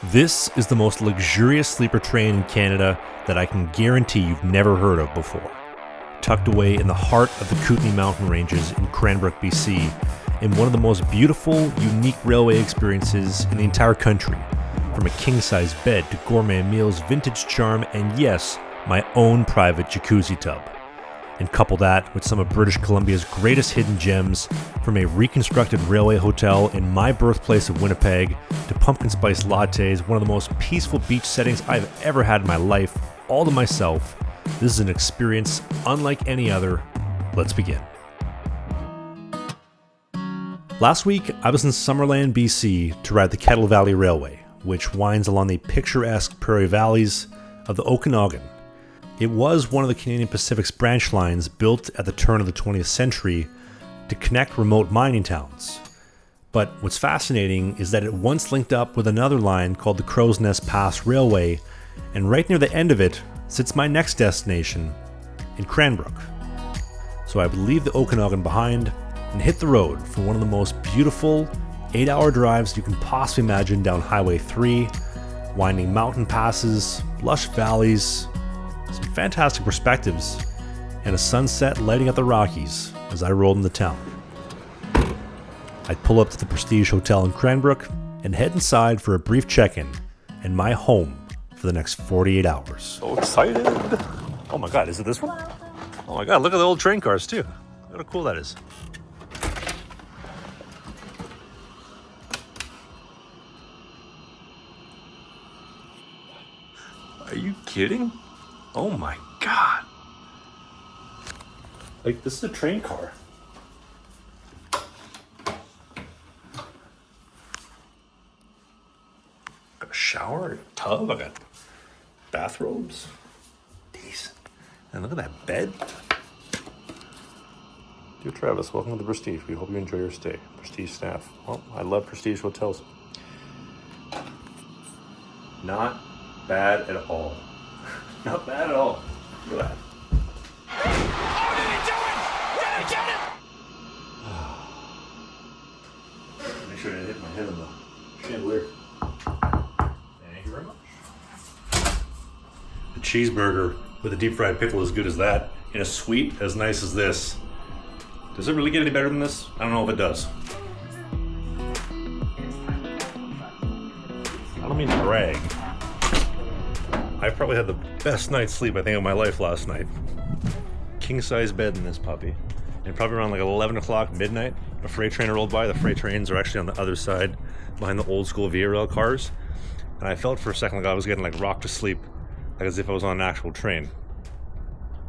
This is the most luxurious sleeper train in Canada that I can guarantee you've never heard of before. Tucked away in the heart of the Kootenay Mountain Ranges in Cranbrook BC, in one of the most beautiful, unique railway experiences in the entire country. From a king-size bed to gourmet meals, vintage charm, and yes, my own private jacuzzi tub. And couple that with some of British Columbia's greatest hidden gems, from a reconstructed railway hotel in my birthplace of Winnipeg to pumpkin spice lattes, one of the most peaceful beach settings I've ever had in my life, all to myself. This is an experience unlike any other. Let's begin. Last week, I was in Summerland, BC to ride the Kettle Valley Railway, which winds along the picturesque prairie valleys of the Okanagan. It was one of the Canadian Pacific's branch lines built at the turn of the 20th century to connect remote mining towns. But what's fascinating is that it once linked up with another line called the Crowsnest Pass Railway, and right near the end of it sits my next destination in Cranbrook. So I would leave the Okanagan behind and hit the road for one of the most beautiful 8-hour drives you can possibly imagine down Highway 3, winding mountain passes, lush valleys, some fantastic perspectives, and a sunset lighting up the Rockies as I rolled into town. I'd pull up to the Prestige Hotel in Cranbrook and head inside for a brief check-in and my home for the next 48 hours. So excited! Oh my god, is it this one? Oh my god, look at the old train cars too. Look how cool that is. Are you kidding? Oh my god. Like, this is a train car. Got a shower, a tub, I got bathrobes. Decent. And look at that bed. Dear Travis, welcome to the Prestige. We hope you enjoy your stay. Prestige staff. Well, I love Prestige hotels. Not bad at all. Not bad at all. Look at that. Oh, did he do it? Did he get it? Make sure I didn't hit my head on the chandelier. Thank you very much. A cheeseburger with a deep fried pickle as good as that, in a suite as nice as this. Does it really get any better than this? I don't know if it does. I don't mean to brag. I probably had the best night's sleep, I think, of my life last night. King-size bed in this puppy. And probably around like 11 o'clock, midnight, a freight train rolled by. The freight trains are actually on the other side, behind the old school Via Rail cars. And I felt for a second like I was getting like rocked to sleep, like as if I was on an actual train.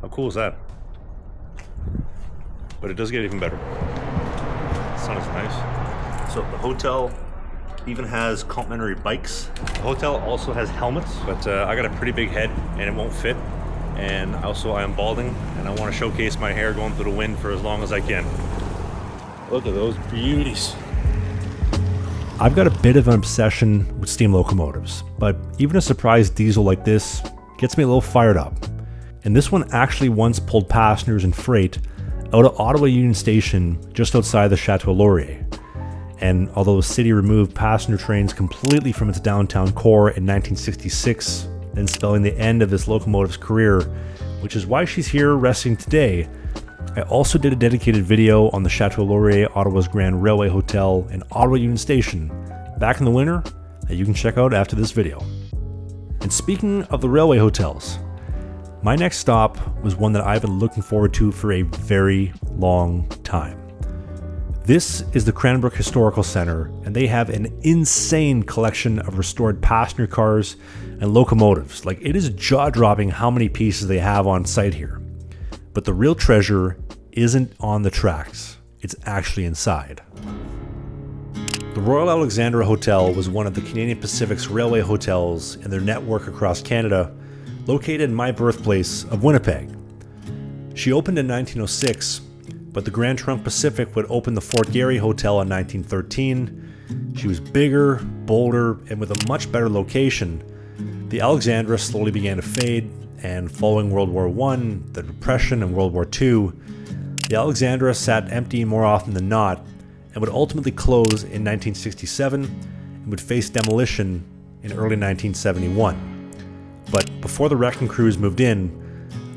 How cool is that? But it does get even better. The sun is nice. So the hotel even has complimentary bikes. The hotel also has helmets, but I got a pretty big head and it won't fit. And also I am balding and I want to showcase my hair going through the wind for as long as I can. Look at those beauties. I've got a bit of an obsession with steam locomotives, but even a surprise diesel like this gets me a little fired up. And this one actually once pulled passengers and freight out of Ottawa Union Station just outside the Chateau Laurier. And although the city removed passenger trains completely from its downtown core in 1966, then spelling the end of this locomotive's career, which is why she's here resting today, I also did a dedicated video on the Chateau Laurier, Ottawa's Grand Railway Hotel, and Ottawa Union Station back in the winter that you can check out after this video. And speaking of the railway hotels, my next stop was one that I've been looking forward to for a very long time. This is the Cranbrook Historical Center, and they have an insane collection of restored passenger cars and locomotives. Like, it is jaw-dropping how many pieces they have on site here. But the real treasure isn't on the tracks, it's actually inside. The Royal Alexandra Hotel was one of the Canadian Pacific's railway hotels in their network across Canada, located in my birthplace of Winnipeg. She opened in 1906, but the Grand Trunk Pacific would open the Fort Garry Hotel in 1913. She was bigger, bolder, and with a much better location. The Alexandra slowly began to fade, and following World War I, the Depression, and World War II, the Alexandra sat empty more often than not, and would ultimately close in 1967 and would face demolition in early 1971. But before the wrecking crews moved in,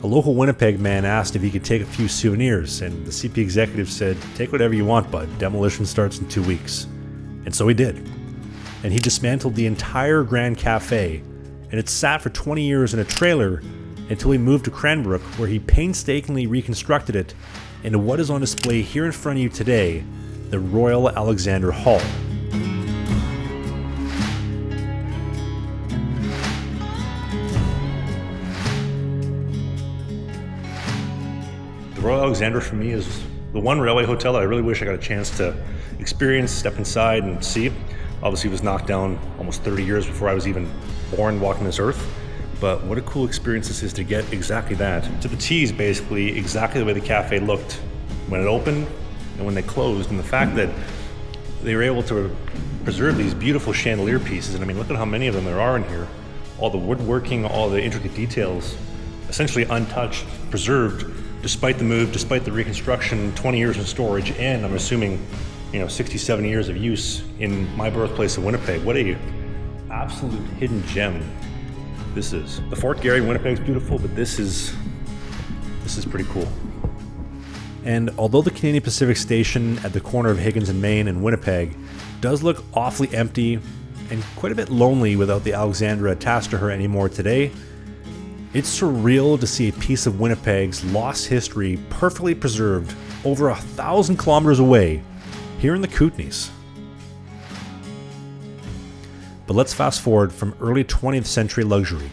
a local Winnipeg man asked if he could take a few souvenirs, and the CP executive said, "Take whatever you want, bud. Demolition starts in 2 weeks." And so he did. And he dismantled the entire Grand Cafe, and it sat for 20 years in a trailer until he moved to Cranbrook, where he painstakingly reconstructed it into what is on display here in front of you today, the Royal Alexandra Hall. The Royal Alexandra for me is the one railway hotel that I really wish I got a chance to experience, step inside and see. Obviously it was knocked down almost 30 years before I was even born walking this earth. But what a cool experience this is to get exactly that. To the T's, basically, exactly the way the cafe looked when it opened and when they closed. And the fact that they were able to preserve these beautiful chandelier pieces. And I mean, look at how many of them there are in here. All the woodworking, all the intricate details, essentially untouched, preserved, despite the move, despite the reconstruction, 20 years in storage, and I'm assuming, 60, 70 years of use in my birthplace of Winnipeg. What a absolute hidden gem this is. The Fort Garry in Winnipeg is beautiful, but this is pretty cool. And although the Canadian Pacific Station at the corner of Higgins and Main in Winnipeg does look awfully empty and quite a bit lonely without the Alexandra attached to her anymore today, it's surreal to see a piece of Winnipeg's lost history perfectly preserved over 1,000 kilometers away here in the Kootenays. But let's fast forward from early 20th century luxury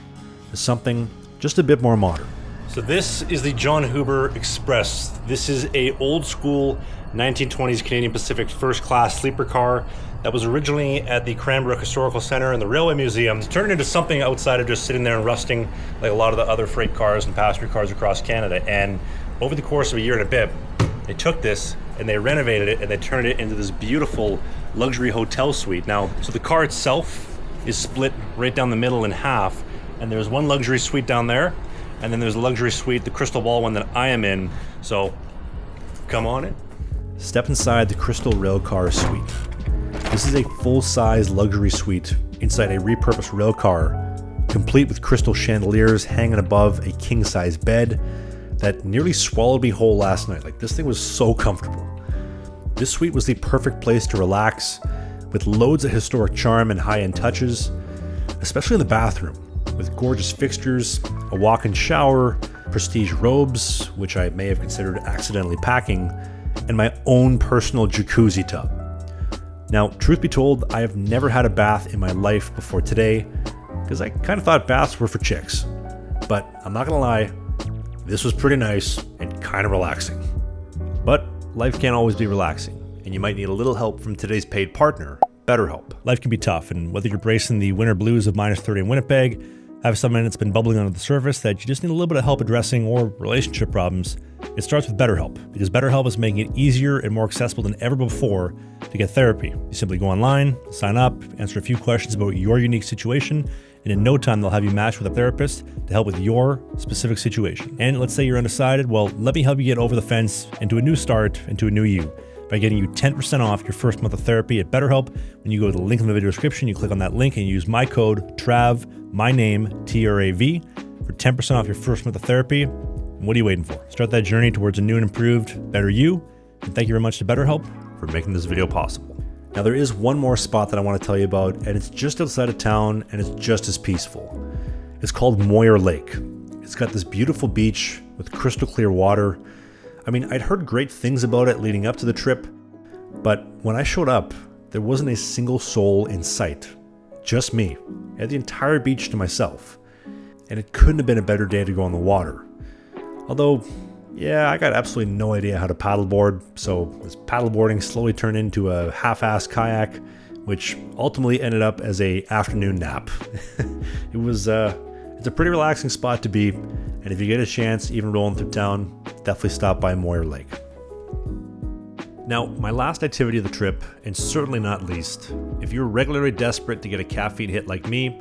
to something just a bit more modern. So this is the John Huber Express. This is a old school 1920s Canadian Pacific first class sleeper car that was originally at the Cranbrook Historical Centre and the Railway Museum. It's turned into something outside of just sitting there and rusting like a lot of the other freight cars and passenger cars across Canada. And over the course of a year and a bit, they took this and they renovated it and they turned it into this beautiful luxury hotel suite. Now, so the car itself is split right down the middle in half, and there's one luxury suite down there, and then there's a luxury suite, the crystal ball one that I am in. So come on in. Step inside the Crystal Railcar suite. This is a full-size luxury suite inside a repurposed rail car, complete with crystal chandeliers hanging above a king-size bed that nearly swallowed me whole last night. Like, this thing was so comfortable. This suite was the perfect place to relax, with loads of historic charm and high-end touches, especially in the bathroom, with gorgeous fixtures, a walk-in shower, prestige robes, which I may have considered accidentally packing, and my own personal jacuzzi tub. Now, truth be told, I have never had a bath in my life before today, because I kind of thought baths were for chicks. But I'm not gonna lie, this was pretty nice and kind of relaxing. But life can't always be relaxing, and you might need a little help from today's paid partner, BetterHelp. Life can be tough, and whether you're bracing the winter blues of -30 in Winnipeg, have something that's been bubbling under the surface that you just need a little bit of help addressing, or relationship problems, it starts with BetterHelp, because BetterHelp is making it easier and more accessible than ever before to get therapy. You simply go online, sign up, answer a few questions about your unique situation, and in no time they'll have you matched with a therapist to help with your specific situation. And let's say you're undecided, well, let me help you get over the fence into a new start, into a new you, by getting you 10% off your first month of therapy at BetterHelp. When you go to the link in the video description, you click on that link and you use my code TRAV, my name, TRAV, for 10% off your first month of therapy. And what are you waiting for? Start that journey towards a new and improved, better you. And thank you very much to BetterHelp for making this video possible. Now, there is one more spot that I want to tell you about, and it's just outside of town, and it's just as peaceful. It's called Moyie Lake. It's got this beautiful beach with crystal clear water. I mean, I'd heard great things about it leading up to the trip, but when I showed up, there wasn't a single soul in sight. Just me. I had the entire beach to myself, and it couldn't have been a better day to go on the water. Although, yeah, I got absolutely no idea how to paddleboard, so this paddleboarding slowly turned into a half-assed kayak, which ultimately ended up as a afternoon nap. It's a pretty relaxing spot to be, and if you get a chance, even rolling through town, definitely stop by Moyie Lake. Now, my last activity of the trip, and certainly not least, if you're regularly desperate to get a caffeine hit like me,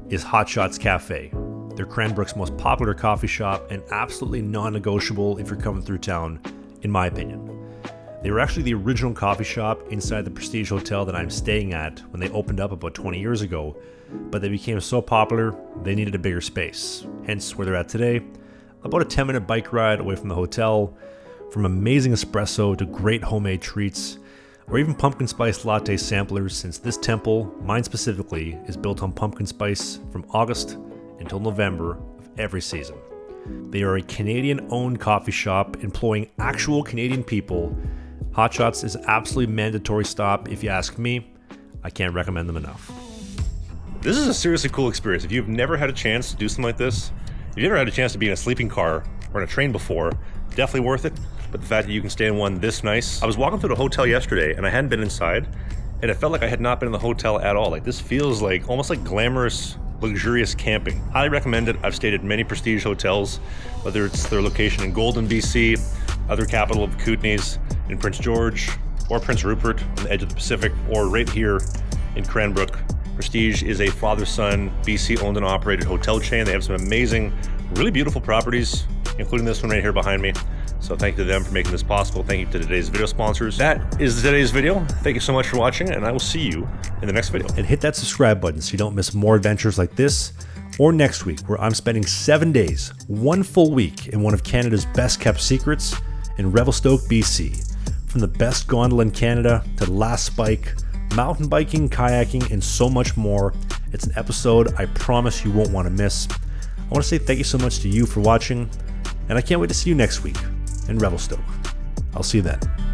is Hot Shots Cafe. They're Cranbrook's most popular coffee shop and absolutely non-negotiable if you're coming through town, in my opinion. They were actually the original coffee shop inside the Prestige Hotel that I'm staying at when they opened up about 20 years ago, but they became so popular, they needed a bigger space, hence where they're at today, about a 10-minute bike ride away from the hotel. From amazing espresso to great homemade treats, or even pumpkin spice latte samplers, since this temple, mine specifically, is built on pumpkin spice from August until November of every season. They are a Canadian-owned coffee shop employing actual Canadian people. Hot Shots is an absolutely mandatory stop if you ask me. I can't recommend them enough. This is a seriously cool experience. If you've never had a chance to do something like this, if you've never had a chance to be in a sleeping car or in a train before, definitely worth it. But the fact that you can stay in one this nice. I was walking through the hotel yesterday and I hadn't been inside, and it felt like I had not been in the hotel at all. Like, this feels like almost like glamorous, luxurious camping. Highly recommend it. I've stayed at many Prestige hotels, whether it's their location in Golden, BC, other capital of Kootenays in Prince George, or Prince Rupert on the edge of the Pacific, or right here in Cranbrook. Prestige is a father-son, BC owned and operated hotel chain. They have some amazing, really beautiful properties, including this one right here behind me. So thank you to them for making this possible. Thank you to today's video sponsors. That is today's video. Thank you so much for watching, and I will see you in the next video. And hit that subscribe button so you don't miss more adventures like this or next week, where I'm spending 7 days, 1 full week in one of Canada's best kept secrets in Revelstoke, BC. From the best gondola in Canada to the last spike, mountain biking, kayaking, and so much more. It's an episode I promise you won't want to miss. I want to say thank you so much to you for watching, and I can't wait to see you next week in Revelstoke. I'll see you then.